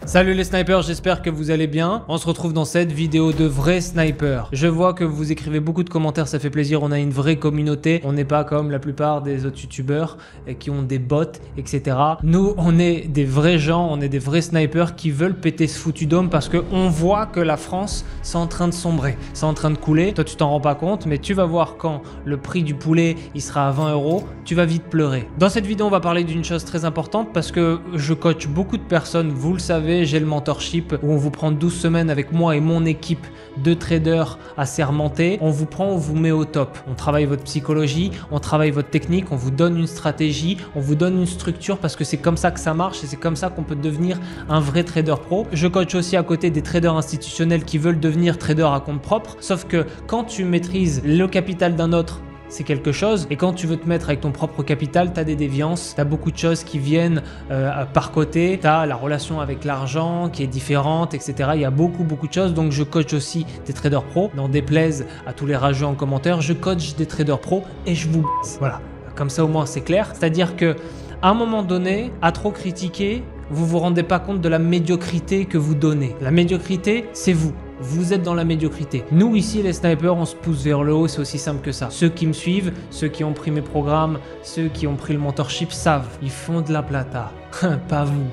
Salut les snipers, j'espère que vous allez bien. On se retrouve dans cette vidéo de vrais snipers. Je vois que vous écrivez beaucoup de commentaires, ça fait plaisir. On a une vraie communauté. On n'est pas comme la plupart des autres youtubeurs qui ont des bots, etc. Nous, on est des vrais gens, on est des vrais snipers qui veulent péter ce foutu dôme parce qu'on voit que la France, c'est en train de sombrer, c'est en train de couler. Toi, tu t'en rends pas compte, mais tu vas voir quand le prix du poulet, il sera à 20 €, tu vas vite pleurer. Dans cette vidéo, on va parler d'une chose très importante parce que je coach beaucoup de personnes, vous le savez. J'ai le mentorship où on vous prend 12 semaines avec moi et mon équipe de traders assermentés. On vous prend, on vous met au top. On travaille votre psychologie, on travaille votre technique, on vous donne une stratégie, on vous donne une structure parce que c'est comme ça que ça marche et c'est comme ça qu'on peut devenir un vrai trader pro. Je coach aussi à côté des traders institutionnels qui veulent devenir traders à compte propre. Sauf que quand tu maîtrises le capital d'un autre, c'est quelque chose, et quand tu veux te mettre avec ton propre capital, tu as des déviances, tu as beaucoup de choses qui viennent par côté, tu as la relation avec l'argent qui est différente, etc. Il y a beaucoup de choses, donc je coach aussi des traders pros. N'en déplaise à tous les rageux en commentaire, je coach des traders pros et je vous baisse. Voilà, comme ça au moins c'est clair. C'est-à-dire que à un moment donné, à trop critiquer, vous vous rendez pas compte de la médiocrité que vous donnez. La médiocrité, c'est vous. Vous êtes dans la médiocrité. Nous ici les snipers, on se pousse vers le haut, c'est aussi simple que ça. Ceux qui me suivent, ceux qui ont pris mes programmes, ceux qui ont pris le mentorship savent, ils font de la plata. Pas vous.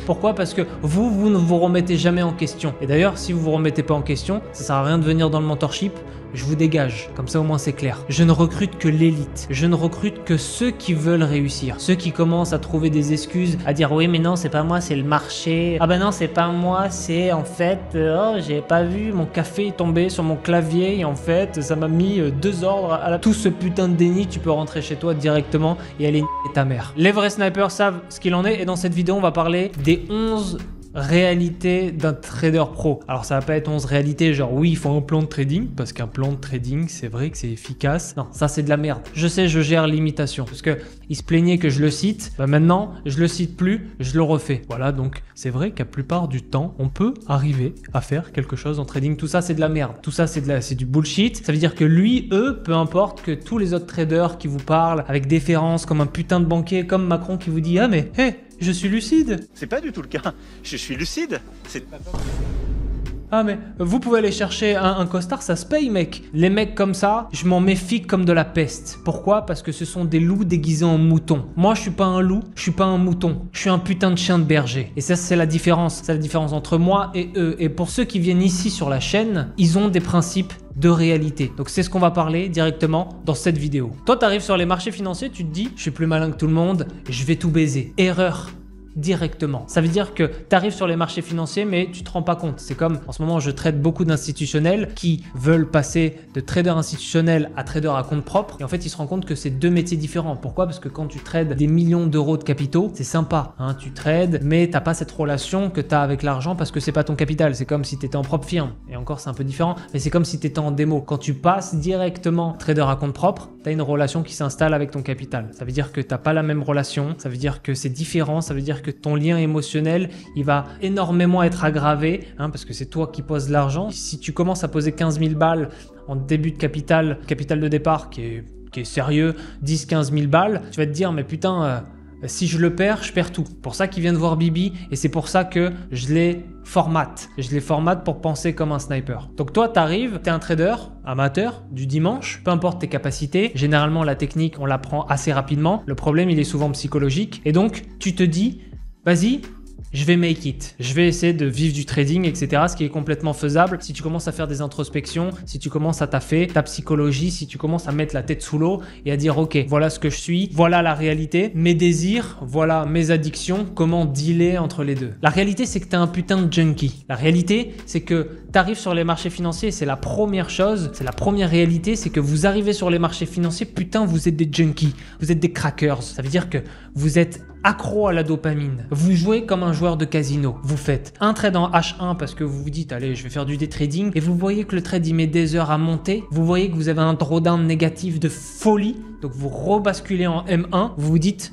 Pourquoi? Parce que vous ne vous remettez jamais en question. Et d'ailleurs, si vous vous remettez pas en question, ça sert à rien de venir dans le mentorship. Je vous dégage, comme ça au moins c'est clair. Je ne recrute que l'élite. Je ne recrute que ceux qui veulent réussir. Ceux qui commencent à trouver des excuses, à dire oui mais non c'est pas moi, c'est le marché. Ah ben non c'est pas moi, c'est en fait, oh j'ai pas vu, mon café est tombé sur mon clavier et en fait ça m'a mis 2 ordres à la... Tout ce putain de déni, tu peux rentrer chez toi directement et aller niquer ta mère. Les vrais snipers savent ce qu'il en est et dans cette vidéo on va parler des 11 réalité d'un trader pro. Alors ça va pas être 11 réalités genre oui il faut un plan de trading parce qu'un plan de trading c'est vrai que c'est efficace. Non, ça c'est de la merde. Je sais, je gère l'imitation parce que il se plaignait que je le cite. Bah maintenant je le cite plus, je le refais. Voilà, donc c'est vrai qu'à la plupart du temps on peut arriver à faire quelque chose en trading. Tout ça c'est de la merde. Tout ça c'est du bullshit. Ça veut dire que lui, eux, peu importe que tous les autres traders qui vous parlent avec déférence comme un putain de banquier, comme Macron qui vous dit ah mais hé, je suis lucide. C'est pas du tout le cas. Je suis lucide. Ah mais vous pouvez aller chercher un costard, ça se paye mec. Les mecs comme ça, je m'en méfie comme de la peste. Pourquoi? Parce que ce sont des loups déguisés en moutons. Moi je suis pas un loup, je suis pas un mouton. Je suis un putain de chien de berger. Et ça c'est la différence. C'est la différence entre moi et eux. Et pour ceux qui viennent ici sur la chaîne, ils ont des principes de réalité. Donc c'est ce qu'on va parler directement dans cette vidéo. Toi tu arrives sur les marchés financiers, tu te dis je suis plus malin que tout le monde, je vais tout baiser. Erreur. Directement. Ça veut dire que tu arrives sur les marchés financiers mais tu te rends pas compte. C'est comme en ce moment je traite beaucoup d'institutionnels qui veulent passer de trader institutionnel à trader à compte propre et en fait ils se rendent compte que c'est deux métiers différents. Pourquoi? Parce que quand tu trades des millions d'euros de capitaux, c'est sympa, hein, tu trades mais t'as pas cette relation que tu as avec l'argent parce que c'est pas ton capital. C'est comme si tu étais en propre firme et encore c'est un peu différent mais c'est comme si tu étais en démo. Quand tu passes directement trader à compte propre, tu as une relation qui s'installe avec ton capital. Ça veut dire que t'as pas la même relation, ça veut dire que c'est différent, ça veut dire que ton lien émotionnel, il va énormément être aggravé, hein, parce que c'est toi qui poses l'argent. Si tu commences à poser 15 000 balles en début de capital de départ qui est sérieux, 10-15 000 balles, tu vas te dire mais putain, si je le perds, je perds tout. Pour ça qu'ils viennent voir Bibi et c'est pour ça que je les formate. Je les formate pour penser comme un sniper. Donc toi, tu arrives, tu es un trader amateur du dimanche, peu importe tes capacités. Généralement, la technique, on l'apprend assez rapidement. Le problème, il est souvent psychologique. Et donc, tu te dis, vas-y, je vais make it. Je vais essayer de vivre du trading, etc. Ce qui est complètement faisable si tu commences à faire des introspections, si tu commences à taffer ta psychologie, si tu commences à mettre la tête sous l'eau et à dire ok, voilà ce que je suis, voilà la réalité, mes désirs, voilà mes addictions, comment dealer entre les deux. La réalité, c'est que tu es un putain de junkie. La réalité, c'est que tu arrives sur les marchés financiers, c'est la première chose, c'est la première réalité, c'est que vous arrivez sur les marchés financiers, putain, vous êtes des junkies, vous êtes des crackers. Ça veut dire que vous êtes accro à la dopamine. Vous jouez comme un joueur de casino. Vous faites un trade en H1 parce que vous vous dites allez je vais faire du day trading et vous voyez que le trade il met des heures à monter. Vous voyez que vous avez un drawdown négatif de folie. Donc vous rebasculez en M1. Vous vous dites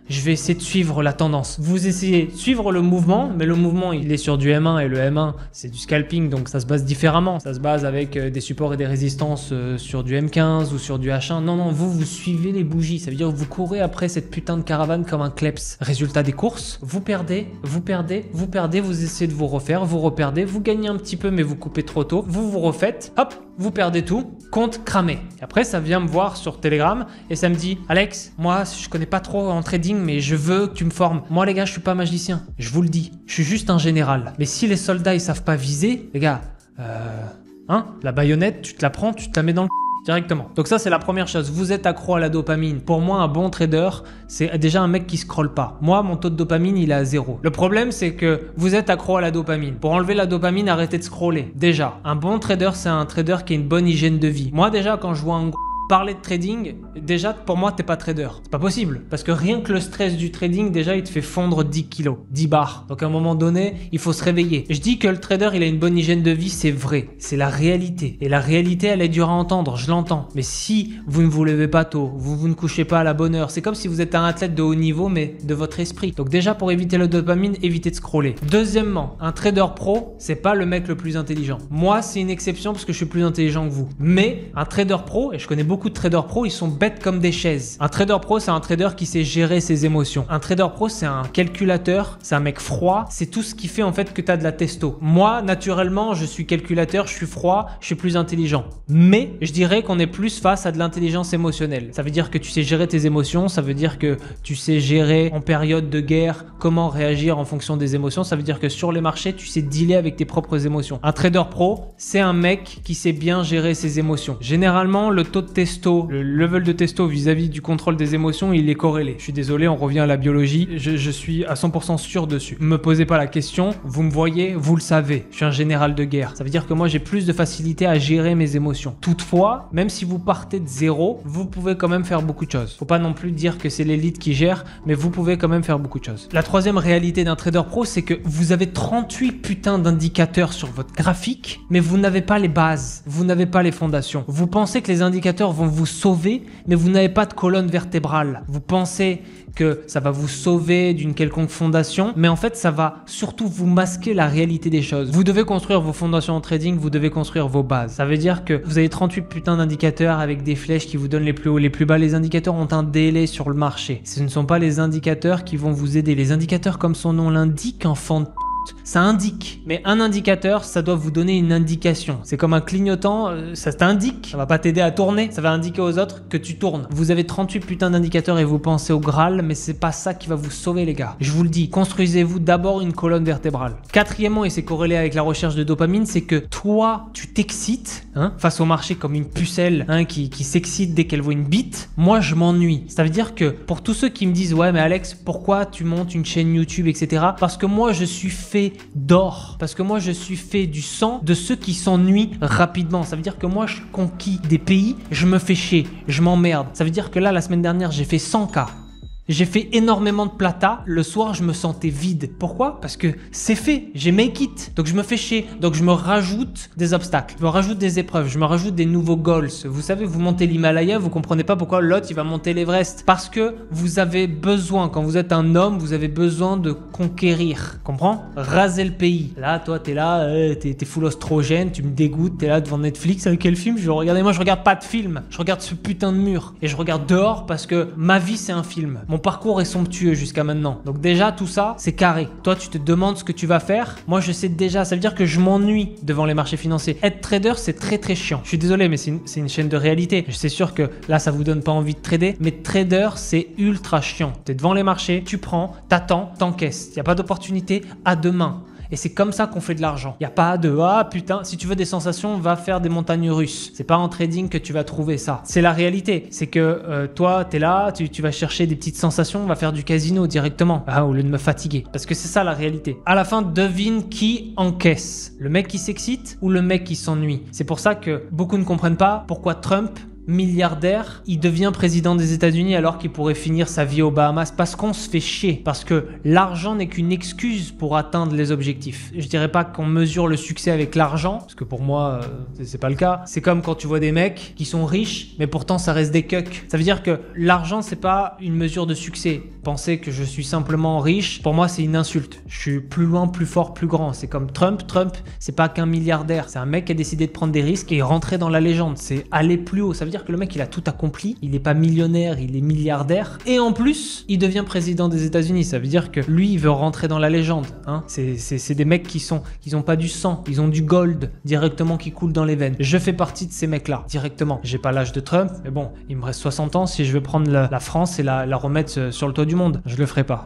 Je vais essayer de suivre la tendance. Vous essayez de suivre le mouvement, mais le mouvement, il est sur du M1 et le M1, c'est du scalping, donc ça se base différemment. Ça se base avec des supports et des résistances sur du M15 ou sur du H1. Non, non, vous suivez les bougies. Ça veut dire que vous courez après cette putain de caravane comme un kleps. Résultat des courses, vous perdez, vous essayez de vous refaire, vous reperdez, vous gagnez un petit peu, mais vous coupez trop tôt. Vous vous refaites, hop, vous perdez tout, compte cramé. Et après, ça vient me voir sur Telegram et ça me dit « Alex, moi, je connais pas trop en trading, mais je veux que tu me formes. Moi, les gars, je suis pas magicien. Je vous le dis, je suis juste un général. Mais si les soldats, ils savent pas viser, les gars, la baïonnette, tu te la prends, tu te la mets dans le directement. Donc ça, c'est la première chose. Vous êtes accro à la dopamine. Pour moi, un bon trader, c'est déjà un mec qui scrolle pas. Moi, mon taux de dopamine, il est à 0. Le problème, c'est que vous êtes accro à la dopamine. Pour enlever la dopamine, arrêtez de scroller. Déjà, un bon trader, c'est un trader qui a une bonne hygiène de vie. Moi, déjà, quand je vois un parler de trading, déjà pour moi t'es pas trader. C'est pas possible. Parce que rien que le stress du trading, déjà il te fait fondre 10 kilos, 10 bars. Donc à un moment donné, il faut se réveiller. Je dis que le trader il a une bonne hygiène de vie, c'est vrai. C'est la réalité. Et la réalité elle est dure à entendre, je l'entends. Mais si vous ne vous levez pas tôt, vous ne couchez pas à la bonne heure, c'est comme si vous êtes un athlète de haut niveau mais de votre esprit. Donc déjà pour éviter le dopamine, évitez de scroller. Deuxièmement, un trader pro, c'est pas le mec le plus intelligent. Moi c'est une exception parce que je suis plus intelligent que vous. Mais un trader pro, et je connais beaucoup de traders pro, ils sont bêtes comme des chaises. Un trader pro, c'est un trader qui sait gérer ses émotions. Un trader pro, c'est un calculateur, c'est un mec froid, c'est tout ce qui fait en fait que tu as de la testo. Moi, naturellement, je suis calculateur, je suis froid, je suis plus intelligent. Mais je dirais qu'on est plus face à de l'intelligence émotionnelle. Ça veut dire que tu sais gérer tes émotions, ça veut dire que tu sais gérer en période de guerre comment réagir en fonction des émotions, ça veut dire que sur les marchés, tu sais dealer avec tes propres émotions. Un trader pro, c'est un mec qui sait bien gérer ses émotions. Généralement, le taux de testo, le level de testo vis-à-vis du contrôle des émotions, il est corrélé. Je suis désolé, on revient à la biologie. Je suis à 100% sûr dessus. Ne me posez pas la question, vous me voyez, vous le savez. Je suis un général de guerre. Ça veut dire que moi, j'ai plus de facilité à gérer mes émotions. Toutefois, même si vous partez de zéro, vous pouvez quand même faire beaucoup de choses. Faut pas non plus dire que c'est l'élite qui gère, mais vous pouvez quand même faire beaucoup de choses. La troisième réalité d'un trader pro, c'est que vous avez 38 putains d'indicateurs sur votre graphique, mais vous n'avez pas les bases, vous n'avez pas les fondations. Vous pensez que les indicateurs vont vous sauver, mais vous n'avez pas de colonne vertébrale. Vous pensez que ça va vous sauver d'une quelconque fondation, mais en fait ça va surtout vous masquer la réalité des choses. Vous devez construire vos fondations en trading, vous devez construire vos bases. Ça veut dire que vous avez 38 putains d'indicateurs avec des flèches qui vous donnent les plus hauts, les plus bas. Les indicateurs ont un délai sur le marché. Ce ne sont pas les indicateurs qui vont vous aider. Les indicateurs, comme son nom l'indique, enfant de ça indique, mais un indicateur, ça doit vous donner une indication. C'est comme un clignotant, ça t'indique, ça va pas t'aider à tourner, ça va indiquer aux autres que tu tournes. Vous avez 38 putains d'indicateurs et vous pensez au Graal, mais c'est pas ça qui va vous sauver les gars. Je vous le dis, construisez-vous d'abord une colonne vertébrale. Quatrièmement, et c'est corrélé avec la recherche de dopamine, c'est que toi, tu t'excites face au marché comme une pucelle qui s'excite dès qu'elle voit une bite. Moi, je m'ennuie. Ça veut dire que pour tous ceux qui me disent « Ouais, mais Alex, pourquoi tu montes une chaîne YouTube, etc. » Parce que moi, je suis fait d'or. Parce que moi, je suis fait du sang de ceux qui s'ennuient rapidement. Ça veut dire que moi, je conquis des pays, je me fais chier, je m'emmerde. Ça veut dire que là, la semaine dernière, j'ai fait 100K. J'ai fait énormément de plata. Le soir, je me sentais vide. Pourquoi? Parce que c'est fait. J'ai make it. Donc, je me fais chier. Donc, je me rajoute des obstacles. Je me rajoute des épreuves. Je me rajoute des nouveaux goals. Vous savez, vous montez l'Himalaya, vous comprenez pas pourquoi l'autre, il va monter l'Everest. Parce que vous avez besoin, quand vous êtes un homme, vous avez besoin de conquérir. Comprends? Raser le pays. Là, toi, t'es là, t'es full ostrogène, tu me dégoûtes, t'es là devant Netflix. Avec quel film je vais regarder? Moi, je regarde pas de film. Je regarde ce putain de mur. Et je regarde dehors parce que ma vie, c'est un film. Mon parcours est somptueux jusqu'à maintenant. Donc déjà, tout ça, c'est carré. Toi, tu te demandes ce que tu vas faire. Moi, je sais déjà. Ça veut dire que je m'ennuie devant les marchés financiers. Être trader, c'est très très chiant. Je suis désolé, mais c'est une chaîne de réalité. Je sais sûr que là, ça vous donne pas envie de trader. Mais trader, c'est ultra chiant. Tu es devant les marchés, tu prends, t'attends, t'encaisses. Il n'y a pas d'opportunité, à demain. Et c'est comme ça qu'on fait de l'argent. Il n'y a pas de « Ah putain, si tu veux des sensations, va faire des montagnes russes. » C'est pas en trading que tu vas trouver ça. C'est la réalité. C'est que toi, tu es là, tu vas chercher des petites sensations, va faire du casino directement. Au lieu de me fatiguer. Parce que c'est ça la réalité. À la fin, devine qui encaisse. Le mec qui s'excite ou le mec qui s'ennuie. C'est pour ça que beaucoup ne comprennent pas pourquoi Trump milliardaire, il devient président des États-Unis alors qu'il pourrait finir sa vie aux Bahamas parce qu'on se fait chier, parce que l'argent n'est qu'une excuse pour atteindre les objectifs. Je dirais pas qu'on mesure le succès avec l'argent, parce que pour moi, c'est pas le cas. C'est comme quand tu vois des mecs qui sont riches, mais pourtant ça reste des cucks. Ça veut dire que l'argent, c'est pas une mesure de succès. Penser que je suis simplement riche, pour moi, c'est une insulte. Je suis plus loin, plus fort, plus grand. C'est comme Trump. Trump, c'est pas qu'un milliardaire. C'est un mec qui a décidé de prendre des risques et rentrer dans la légende. C'est aller plus haut. Ça veut dire que le mec, il a tout accompli. Il n'est pas millionnaire, il est milliardaire. Et en plus, il devient président des États-Unis. Ça veut dire que lui, il veut rentrer dans la légende. Hein. C'est des mecs qui ont pas du sang. Ils ont du gold directement qui coule dans les veines. Je fais partie de ces mecs-là, directement. J'ai pas l'âge de Trump, mais bon, il me reste 60 ans. Si je veux prendre la France et la remettre sur le toit du monde, je le ferai pas.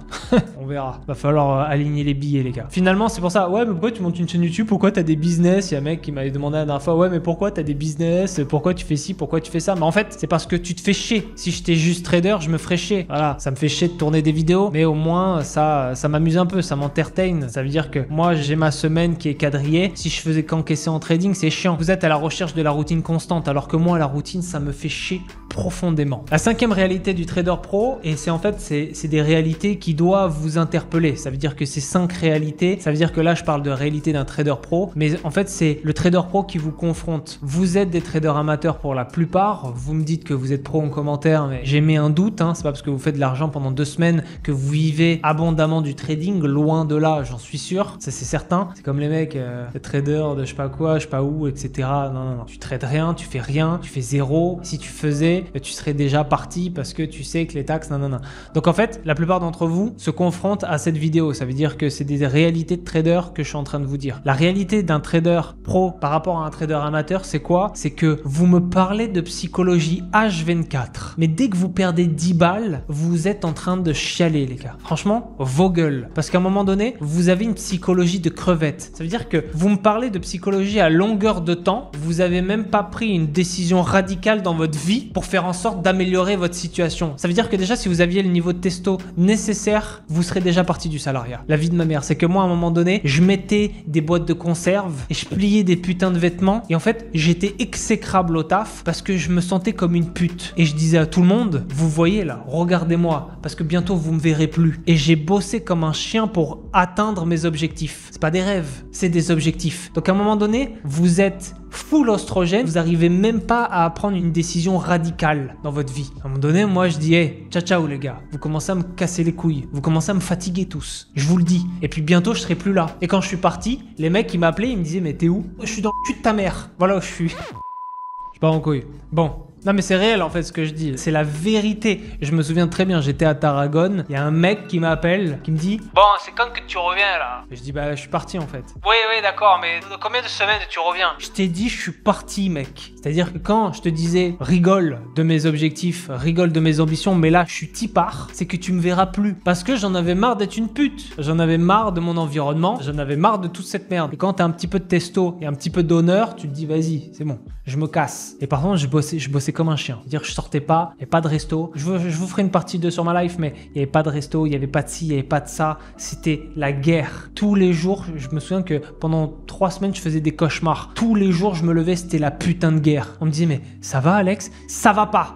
On verra. Va falloir aligner les billets, les gars. Finalement, c'est pour ça. Ouais, mais pourquoi tu montes une chaîne YouTube? Pourquoi t'as des business? Il y a un mec qui m'avait demandé la dernière fois. Ouais, mais pourquoi t'as des business? Pourquoi tu fais ci? Pourquoi tu fais ça? Mais en fait, c'est parce que tu te fais chier. Si j'étais juste trader, je me ferais chier. Voilà, ça me fait chier de tourner des vidéos, mais au moins, ça m'amuse un peu, ça m'entertain. Ça veut dire que moi, j'ai ma semaine qui est quadrillée. Si je faisais qu'encaisser en trading, c'est chiant. Vous êtes à la recherche de la routine constante, alors que moi, la routine, ça me fait chier profondément. La cinquième réalité du trader pro, et c'est des réalités qui doivent vous interpeller. Ça veut dire que ces 5 réalités, ça veut dire que là, je parle de réalité d'un trader pro, mais en fait, c'est le trader pro qui vous confronte. Vous êtes des traders amateurs pour la plupart. Vous me dites que vous êtes pro en commentaire, mais j'ai mis un doute. Hein. C'est pas parce que vous faites de l'argent pendant 2 semaines que vous vivez abondamment du trading. Loin de là, j'en suis sûr. Ça, c'est certain. C'est comme les mecs, les traders de je sais pas quoi, je sais pas où, etc. Non. Tu trades rien, tu fais rien, tu fais zéro. Si tu faisais, tu serais déjà parti parce que tu sais que les taxes, non. Donc en fait, la plupart d'entre vous se confrontent à cette vidéo. Ça veut dire que c'est des réalités de trader que je suis en train de vous dire. La réalité d'un trader pro par rapport à un trader amateur, c'est quoi? C'est que vous me parlez de psychologie H24. Mais dès que vous perdez 10 balles, vous êtes en train de chialer, les gars. Franchement, vos gueules. Parce qu'à un moment donné, vous avez une psychologie de crevette. Ça veut dire que vous me parlez de psychologie à longueur de temps. Vous avez même pas pris une décision radicale dans votre vie pour faire en sorte d'améliorer votre situation. Ça veut dire que déjà, si vous aviez le niveau de testo nécessaire, vous serez déjà parti du salariat. La vie de ma mère, c'est que moi, à un moment donné, je mettais des boîtes de conserve et je pliais des putains de vêtements. Et en fait, j'étais exécrable au taf parce que je me sentais comme une pute. Et je disais à tout le monde, vous voyez là, regardez-moi, parce que bientôt vous me verrez plus. Et j'ai bossé comme un chien pour atteindre mes objectifs. C'est pas des rêves, c'est des objectifs. Donc à un moment donné, vous êtes full oestrogène, vous n'arrivez même pas à prendre une décision radicale dans votre vie. À un moment donné, moi je dis, hey, ciao les gars, vous commencez à me casser les couilles, vous commencez à me fatiguer tous, je vous le dis. Et puis bientôt je serai plus là. Et quand je suis parti, les mecs qui m'appelaient, ils me disaient, mais t'es où? Je suis dans le cul de ta mère. Voilà où je suis. Je suis pas en couille. Bon. Non mais c'est réel en fait ce que je dis, c'est la vérité. Je me souviens très bien, j'étais à Tarragone, il y a un mec qui m'appelle, qui me dit « Bon, c'est quand que tu reviens là ?» Et je dis « Bah je suis parti en fait. » Oui d'accord, mais dans combien de semaines tu reviens? Je t'ai dit je suis parti mec. C'est-à-dire que quand je te disais rigole de mes objectifs, rigole de mes ambitions, mais là je suis tipard, c'est que tu me verras plus. Parce que j'en avais marre d'être une pute. J'en avais marre de mon environnement, j'en avais marre de toute cette merde. Et quand t'as un petit peu de testo et un petit peu d'honneur, tu te dis vas-y, c'est bon, je me casse. Et par contre je bossais comme un chien. C'est-à-dire que je sortais pas, il n'y avait pas de resto. Je vous ferai une partie 2 sur ma life, mais il n'y avait pas de resto, il n'y avait pas de ci, il n'y avait pas de ça. C'était la guerre. Tous les jours, je me souviens que pendant 3 semaines, je faisais des cauchemars. Tous les jours, je me levais, c'était la putain de guerre. On me disait, mais ça va Alex? Ça va pas.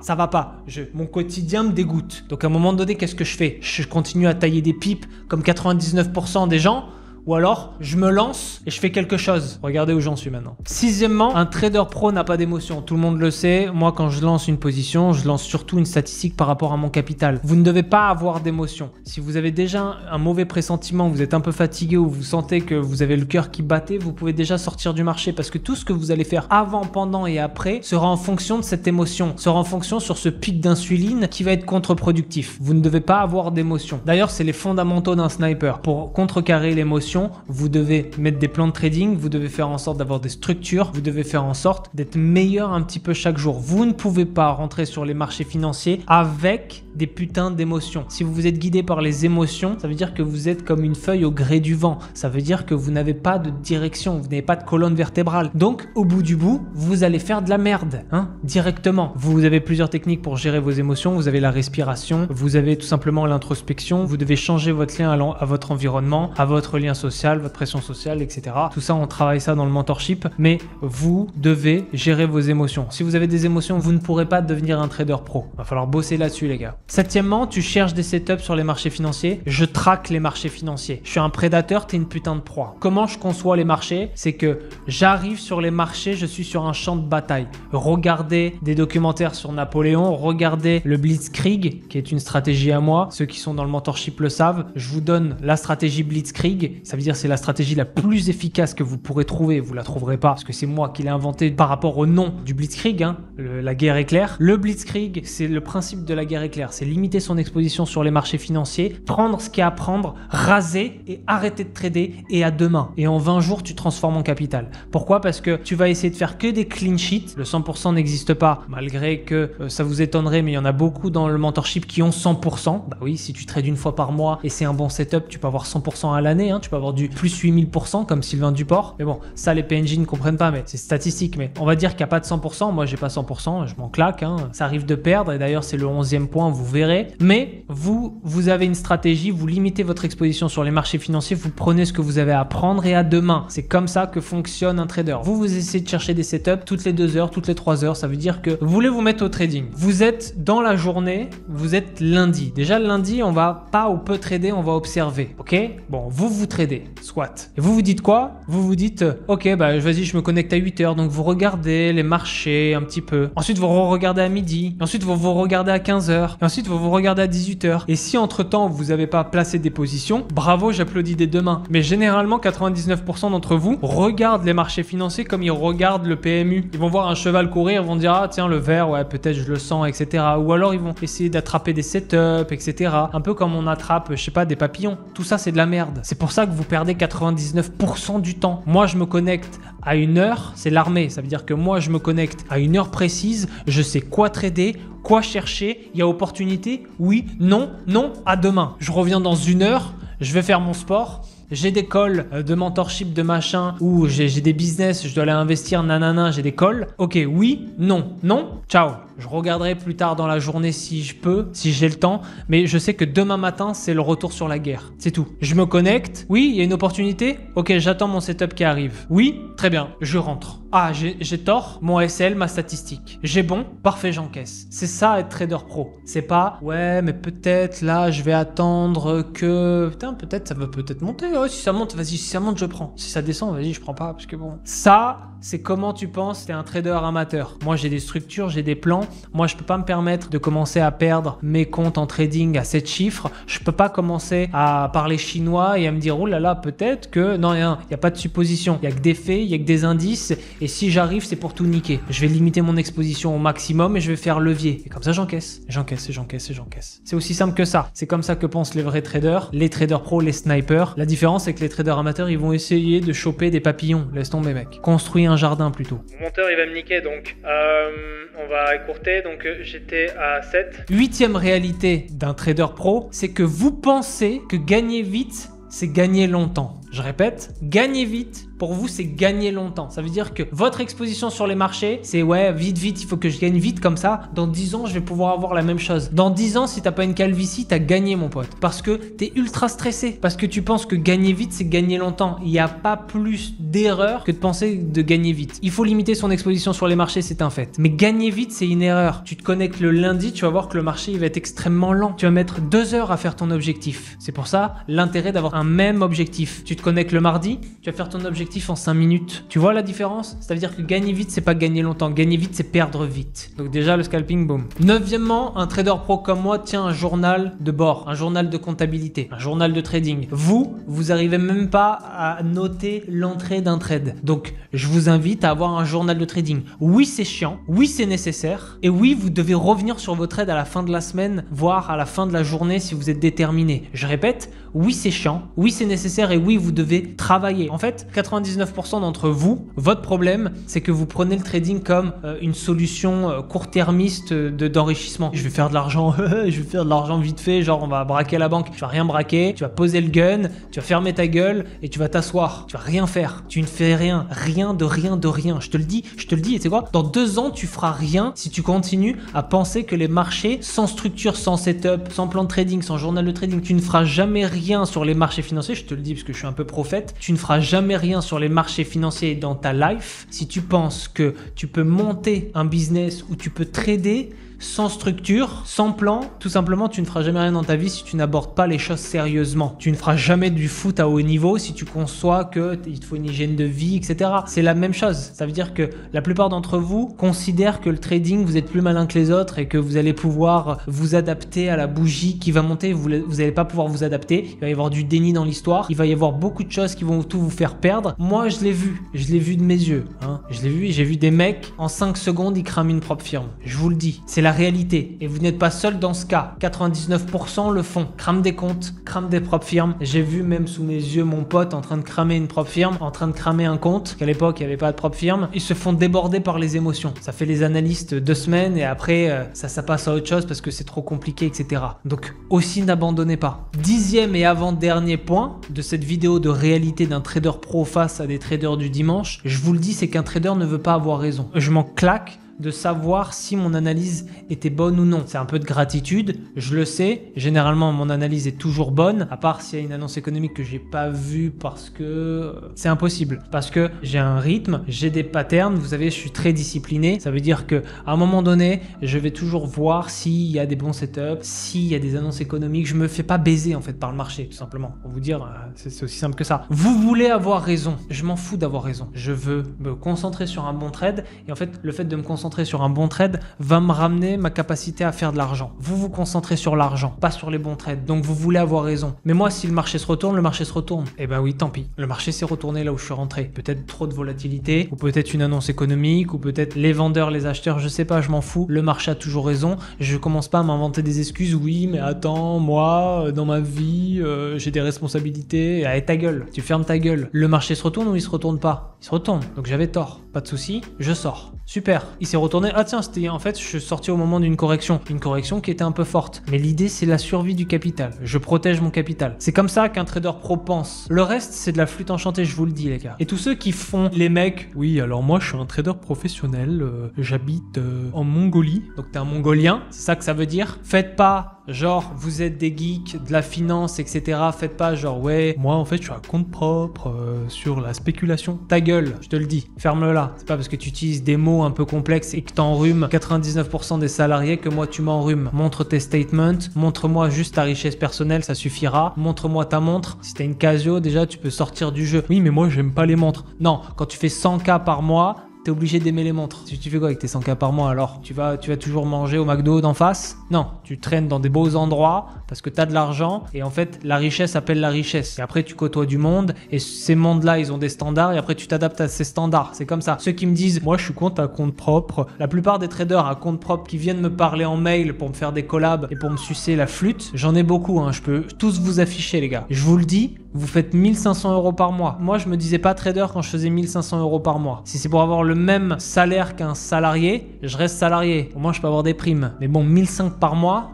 Mon quotidien me dégoûte. Donc à un moment donné, qu'est-ce que je fais? Je continue à tailler des pipes comme 99% des gens. Ou alors, je me lance et je fais quelque chose. Regardez où j'en suis maintenant. Sixièmement, un trader pro n'a pas d'émotion. Tout le monde le sait. Moi, quand je lance une position, je lance surtout une statistique par rapport à mon capital. Vous ne devez pas avoir d'émotion. Si vous avez déjà un mauvais pressentiment, vous êtes un peu fatigué ou vous sentez que vous avez le cœur qui battait, vous pouvez déjà sortir du marché parce que tout ce que vous allez faire avant, pendant et après sera en fonction de cette émotion, sera en fonction sur ce pic d'insuline qui va être contre-productif. Vous ne devez pas avoir d'émotion. D'ailleurs, c'est les fondamentaux d'un sniper. Pour contrecarrer l'émotion, vous devez mettre des plans de trading, vous devez faire en sorte d'avoir des structures, vous devez faire en sorte d'être meilleur un petit peu chaque jour. Vous ne pouvez pas rentrer sur les marchés financiers avec des putains d'émotions. Si vous êtes guidé par les émotions, ça veut dire que vous êtes comme une feuille au gré du vent. Ça veut dire que vous n'avez pas de direction, vous n'avez pas de colonne vertébrale. Donc, au bout du bout, vous allez faire de la merde, directement. Vous avez plusieurs techniques pour gérer vos émotions. Vous avez la respiration, vous avez tout simplement l'introspection. Vous devez changer votre lien à votre environnement, à votre lien social, votre pression sociale, etc. Tout ça, on travaille ça dans le mentorship, mais vous devez gérer vos émotions. Si vous avez des émotions, vous ne pourrez pas devenir un trader pro. Il va falloir bosser là-dessus, les gars. Septièmement, tu cherches des setups sur les marchés financiers. Je traque les marchés financiers. Je suis un prédateur, t'es une putain de proie. Comment je conçois les marchés? C'est que j'arrive sur les marchés, je suis sur un champ de bataille. Regardez des documentaires sur Napoléon, regardez le Blitzkrieg, qui est une stratégie à moi. Ceux qui sont dans le mentorship le savent. Je vous donne la stratégie Blitzkrieg. Ça veut dire que c'est la stratégie la plus efficace que vous pourrez trouver. Vous la trouverez pas parce que c'est moi qui l'ai inventée par rapport au nom du Blitzkrieg, hein, la guerre éclair. Le Blitzkrieg, c'est le principe de la guerre éclair. C'est limiter son exposition sur les marchés financiers, prendre ce qu'il y a à prendre, raser et arrêter de trader et à demain. Et en 20 jours, tu transformes en capital. Pourquoi? Parce que tu vas essayer de faire que des clean sheets. Le 100% n'existe pas, malgré que ça vous étonnerait, mais il y en a beaucoup dans le mentorship qui ont 100%. Bah oui, si tu trades une fois par mois et c'est un bon setup, tu peux avoir 100% à l'année, hein. Tu peux avoir du plus 8000% comme Sylvain Duport. Mais bon, ça les PNJ ne comprennent pas, mais c'est statistique. Mais on va dire qu'il n'y a pas de 100%. Moi, j'ai pas 100%, je m'en claque, hein. Ça arrive de perdre et d'ailleurs, c'est le 11e point, vous verrez. Mais vous avez une stratégie, vous limitez votre exposition sur les marchés financiers, vous prenez ce que vous avez à prendre et à demain. C'est comme ça que fonctionne un trader. Vous essayez de chercher des setups toutes les 2 heures, toutes les 3 heures. Ça veut dire que vous voulez vous mettre au trading. Vous êtes dans la journée, vous êtes lundi. Déjà, le lundi, on va pas ou peu trader, on va observer. Ok? Bon, vous tradez, soit. Et vous vous dites quoi? Vous vous dites, ok, bah vas-y, je me connecte à 8 heures. Donc vous regardez les marchés un petit peu. Ensuite, vous regardez à midi. Et ensuite, vous regardez à 15 heures. Et ensuite, vous regardez à 18 heures. Et si entre-temps, vous n'avez pas placé des positions, bravo, j'applaudis des deux mains. Mais généralement, 99% d'entre vous regardent les marchés financiers comme ils regardent le PMU. Ils vont voir un cheval courir, ils vont dire, ah tiens, le vert, ouais, peut-être je le sens, etc. Ou alors, ils vont essayer d'attraper des setups, etc. Un peu comme on attrape, je sais pas, des papillons. Tout ça, c'est de la merde. C'est pour ça que vous perdez 99% du temps. Moi, je me connecte à une heure, c'est l'armée. Ça veut dire que moi, je me connecte à une heure précise, je sais quoi trader, quoi chercher, il y a opportunité, oui, non, non, à demain. Je reviens dans une heure, je vais faire mon sport. J'ai des calls de mentorship, de machin, ou j'ai des business, je dois aller investir, nanana, j'ai des calls. Ok, oui, non, non, ciao. Je regarderai plus tard dans la journée si je peux, si j'ai le temps, mais je sais que demain matin, c'est le retour sur la guerre. C'est tout. Je me connecte. Oui, il y a une opportunité. Ok, j'attends mon setup qui arrive. Oui, très bien, je rentre. Ah, j'ai tort, mon SL, ma statistique. J'ai bon, parfait, j'encaisse. C'est ça être trader pro. C'est pas, ouais, mais peut-être là, je vais attendre que... Putain, peut-être ça va peut-être monter. Ouais, si ça monte, vas-y, si ça monte, je prends. Si ça descend, vas-y, je prends pas, parce que bon... Ça, c'est comment tu penses t'es un trader amateur. Moi, j'ai des structures, j'ai des plans. Moi, je peux pas me permettre de commencer à perdre mes comptes en trading à 7 chiffres. Je peux pas commencer à parler chinois et à me dire, oh là là, peut-être que... Non, il n'y a pas de supposition. Il y a que des faits, il y a que des indices. Et si j'arrive, c'est pour tout niquer. Je vais limiter mon exposition au maximum et je vais faire levier. Et comme ça, j'encaisse. J'encaisse et j'encaisse et j'encaisse. C'est aussi simple que ça. C'est comme ça que pensent les vrais traders, les traders pros, les snipers. La différence, c'est que les traders amateurs, ils vont essayer de choper des papillons. Laisse tomber, mec. Construis un jardin plutôt. Mon monteur, il va me niquer, donc on va écourter. Donc j'étais à 7. 8e réalité d'un trader pro, c'est que vous pensez que gagner vite, c'est gagner longtemps. Je répète, gagner vite, pour vous, c'est gagner longtemps. Ça veut dire que votre exposition sur les marchés, c'est ouais, vite, vite, il faut que je gagne vite comme ça. Dans 10 ans, je vais pouvoir avoir la même chose. Dans 10 ans, si t'as pas une calvitie, t'as gagné, mon pote. Parce que t'es ultra stressé. Parce que tu penses que gagner vite, c'est gagner longtemps. Il n'y a pas plus d'erreur que de penser de gagner vite. Il faut limiter son exposition sur les marchés, c'est un fait. Mais gagner vite, c'est une erreur. Tu te connectes le lundi, tu vas voir que le marché, il va être extrêmement lent. Tu vas mettre 2 heures à faire ton objectif. C'est pour ça, l'intérêt d'avoir un même objectif. Tu te connectes le mardi, tu vas faire ton objectif en 5 minutes. Tu vois la différence? Ça veut dire que gagner vite, c'est pas gagner longtemps. Gagner vite, c'est perdre vite. Donc déjà, le scalping, boom. 9e, un trader pro comme moi tient un journal de bord, un journal de comptabilité, un journal de trading. Vous arrivez même pas à noter l'entrée d'un trade. Donc, je vous invite à avoir un journal de trading. Oui, c'est chiant. Oui, c'est nécessaire. Et oui, vous devez revenir sur vos trades à la fin de la semaine, voire à la fin de la journée si vous êtes déterminé. Je répète, oui, c'est chiant. Oui, c'est nécessaire. Et oui, vous devez travailler. En fait, 99% d'entre vous, votre problème, c'est que vous prenez le trading comme une solution court-termiste d'enrichissement. Je vais faire de l'argent, je vais faire de l'argent vite fait, genre on va braquer la banque. Tu vas rien braquer, tu vas poser le gun, tu vas fermer ta gueule et tu vas t'asseoir. Tu vas rien faire. Tu ne fais rien. Rien de rien de rien. Je te le dis. Et tu sais quoi? Dans 2 ans, tu feras rien si tu continues à penser que les marchés, sans structure, sans setup, sans plan de trading, sans journal de trading, tu ne feras jamais rien rien sur les marchés financiers, je te le dis parce que je suis un peu prophète, tu ne feras jamais rien sur les marchés financiers dans ta life si tu penses que tu peux monter un business où tu peux trader sans structure, sans plan. Tout simplement, tu ne feras jamais rien dans ta vie si tu n'abordes pas les choses sérieusement. Tu ne feras jamais du foot à haut niveau si tu conçois qu'il te faut une hygiène de vie, etc. C'est la même chose. Ça veut dire que la plupart d'entre vous considèrent que le trading, vous êtes plus malin que les autres et que vous allez pouvoir vous adapter à la bougie qui va monter. Vous n'allez pas pouvoir vous adapter. Il va y avoir du déni dans l'histoire. Il va y avoir beaucoup de choses qui vont tout vous faire perdre. Moi, je l'ai vu. Je l'ai vu de mes yeux. Je l'ai vu. J'ai vu des mecs, en 5 secondes, ils crament une propre firme. Je vous le dis. C'est la réalité. Et vous n'êtes pas seul dans ce cas. 99% le font. Crament des comptes, crament des propres firmes. J'ai vu même sous mes yeux mon pote en train de cramer une propre firme, en train de cramer un compte, qu'à l'époque, il n'y avait pas de propre firme. Ils se font déborder par les émotions. Ça fait les analystes 2 semaines et après, ça passe à autre chose parce que c'est trop compliqué, etc. Donc, aussi n'abandonnez pas. 10e et avant-dernier point de cette vidéo de réalité d'un trader pro face à des traders du dimanche, je vous le dis, c'est qu'un trader ne veut pas avoir raison. Je m'en claque de savoir si mon analyse était bonne ou non. C'est un peu de gratitude, je le sais. Généralement, mon analyse est toujours bonne, à part s'il y a une annonce économique que j'ai pas vue parce que c'est impossible. Parce que j'ai un rythme, j'ai des patterns. Vous savez, je suis très discipliné. Ça veut dire que à un moment donné, je vais toujours voir s'il y a des bons setups, s'il y a des annonces économiques. Je me fais pas baiser en fait par le marché, tout simplement. Pour vous dire, c'est aussi simple que ça. Vous voulez avoir raison. Je m'en fous d'avoir raison. Je veux me concentrer sur un bon trade. Et en fait, le fait de me concentrer sur un bon trade va me ramener ma capacité à faire de l'argent. Vous vous concentrez sur l'argent, pas sur les bons trades. Donc vous voulez avoir raison. Mais moi, si le marché se retourne, le marché se retourne. Eh ben oui, tant pis. Le marché s'est retourné là où je suis rentré. Peut-être trop de volatilité, ou peut-être une annonce économique, ou peut-être les vendeurs, les acheteurs, je sais pas, je m'en fous. Le marché a toujours raison. Je commence pas à m'inventer des excuses. Oui, mais attends, moi, dans ma vie, j'ai des responsabilités. Allez, ta gueule. Tu fermes ta gueule. Le marché se retourne ou il se retourne pas? Il se retourne. Donc j'avais tort. Pas de souci. Je sors. Super. Il s'est retourné. Ah tiens, c'était en fait, je suis sorti au moment d'une correction. Une correction qui était un peu forte. Mais l'idée, c'est la survie du capital. Je protège mon capital. C'est comme ça qu'un trader pro pense. Le reste, c'est de la flûte enchantée, je vous le dis, les gars. Et tous ceux qui font les mecs, oui, alors moi, je suis un trader professionnel. J'habite en Mongolie. Donc t'es un Mongolien. C'est ça que ça veut dire. Faites pas genre, vous êtes des geeks de la finance, etc. Faites pas genre, ouais, moi en fait je suis à compte propre sur la spéculation. Ta gueule, je te le dis, ferme-le là. C'est pas parce que tu utilises des mots un peu complexes et que t'enrhumes 99% des salariés que moi tu m'enrhumes. Montre tes statements, montre-moi juste ta richesse personnelle, ça suffira. Montre-moi ta montre. Si t'as une Casio, déjà tu peux sortir du jeu. Oui, mais moi j'aime pas les montres. Non, quand tu fais 100K par mois, t'es obligé d'aimer les montres. Si tu fais quoi avec tes 100K par mois alors? Tu vas toujours manger au McDo d'en face? Non, tu traînes dans des beaux endroits parce que t'as de l'argent et en fait la richesse appelle la richesse. Et après tu côtoies du monde et ces mondes-là ils ont des standards et après tu t'adaptes à ces standards. C'est comme ça. Ceux qui me disent moi je suis à compte propre, la plupart des traders à compte propre qui viennent me parler en mail pour me faire des collabs et pour me sucer la flûte, j'en ai beaucoup. Je peux tous vous afficher les gars. Je vous le dis, vous faites 1500 € par mois. Moi je me disais pas trader quand je faisais 1500 € par mois. Si c'est pour avoir le même salaire qu'un salarié, je reste salarié. Au moins, je peux avoir des primes. Mais bon, 1500 par mois,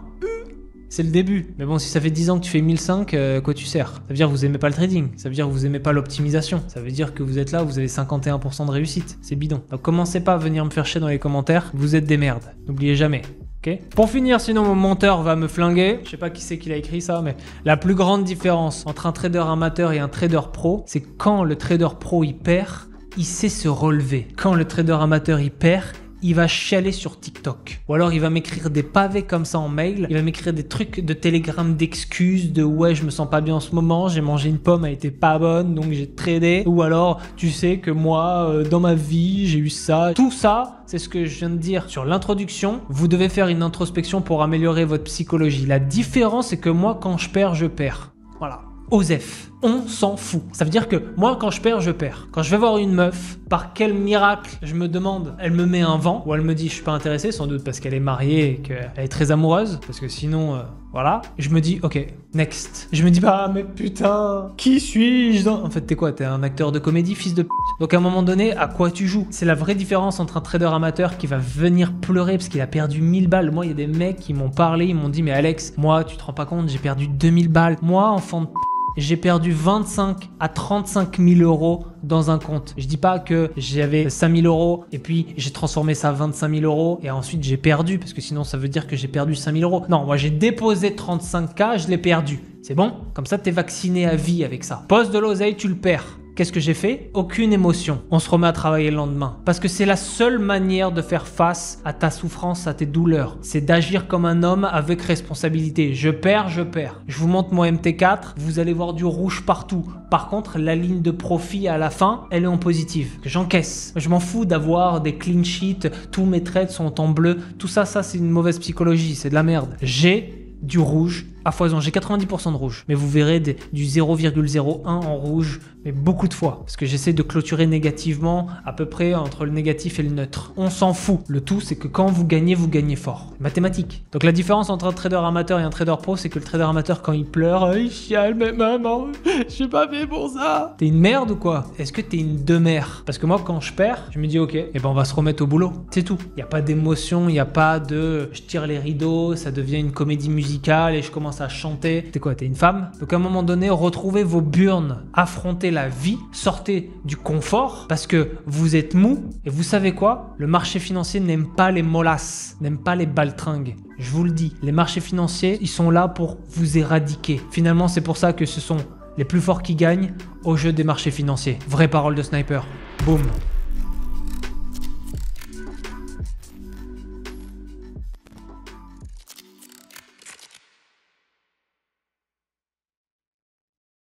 c'est le début. Mais bon, si ça fait 10 ans que tu fais 1500, quoi tu sers? Ça veut dire que vous aimez pas le trading. Ça veut dire que vous aimez pas l'optimisation. Ça veut dire que vous êtes là, vous avez 51% de réussite. C'est bidon. Donc, commencez pas à venir me faire chier dans les commentaires. Vous êtes des merdes. N'oubliez jamais. Okay. Pour finir, sinon mon monteur va me flinguer. Je sais pas qui c'est qui l'a écrit ça, mais la plus grande différence entre un trader amateur et un trader pro, c'est quand le trader pro il perd, il sait se relever. Quand le trader amateur il perd, il va chialer sur TikTok. Ou alors il va m'écrire des pavés comme ça en mail. Il va m'écrire des trucs de télégramme d'excuses de ouais je me sens pas bien en ce moment, j'ai mangé une pomme, elle était pas bonne donc j'ai tradé. Ou alors tu sais que moi dans ma vie j'ai eu ça. Tout ça c'est ce que je viens de dire sur l'introduction. Vous devez faire une introspection pour améliorer votre psychologie. La différence c'est que moi quand je perds, je perds. Voilà. Osef, on s'en fout. Ça veut dire que moi, quand je perds, je perds. Quand je vais voir une meuf, par quel miracle, je me demande, elle me met un vent ou elle me dit je suis pas intéressé, sans doute parce qu'elle est mariée et qu'elle est très amoureuse, parce que sinon, voilà. Je me dis ok, next. Je me dis bah mais putain, qui suis-je En fait, t'es quoi? T'es un acteur de comédie, fils de p***. Donc à un moment donné, à quoi tu joues? C'est la vraie différence entre un trader amateur qui va venir pleurer parce qu'il a perdu 1000 balles. Moi, il y a des mecs qui m'ont parlé, ils m'ont dit mais Alex, moi, tu te rends pas compte, j'ai perdu 2000 balles. Moi, enfant de p***, j'ai perdu 25 à 35 000 euros dans un compte. Je dis pas que j'avais 5 000 euros et puis j'ai transformé ça à 25 000 euros et ensuite j'ai perdu parce que sinon ça veut dire que j'ai perdu 5 000 euros. Non, moi j'ai déposé 35K, je l'ai perdu. C'est bon? Comme ça, t'es vacciné à vie avec ça. Pose de l'oseille, tu le perds. Qu'est-ce que j'ai fait? Aucune émotion. On se remet à travailler le lendemain. Parce que c'est la seule manière de faire face à ta souffrance, à tes douleurs. C'est d'agir comme un homme avec responsabilité. Je perds, je perds. Je vous montre mon MT4, vous allez voir du rouge partout. Par contre, la ligne de profit à la fin, elle est en positive. J'encaisse. Je m'en fous d'avoir des clean sheets, tous mes trades sont en bleu. Tout ça, c'est une mauvaise psychologie, c'est de la merde. J'ai du rouge à foison. J'ai 90% de rouge. Mais vous verrez du 0,01 en rouge, mais beaucoup de fois. Parce que j'essaie de clôturer négativement, à peu près entre le négatif et le neutre. On s'en fout. Le tout, c'est que quand vous gagnez fort. Mathématiques. Donc la différence entre un trader amateur et un trader pro, c'est que le trader amateur, quand il pleure, il chiale, mais maman, j'ai pas fait pour ça. T'es une merde ou quoi? Est-ce que t'es une demeure? Parce que moi, quand je perds, je me dis, ok, et ben on va se remettre au boulot. C'est tout. Il n'y a pas d'émotion, il n'y a pas de je tire les rideaux, ça devient une comédie musicale et je commence à chanter. T'es quoi? T'es une femme? Donc à un moment donné, retrouvez vos burnes, affrontez la vie, sortez du confort parce que vous êtes mou et vous savez quoi? Le marché financier n'aime pas les mollasses, n'aime pas les baltringues. Je vous le dis, les marchés financiers, ils sont là pour vous éradiquer. Finalement, c'est pour ça que ce sont les plus forts qui gagnent au jeu des marchés financiers. Vraie parole de sniper. Boum.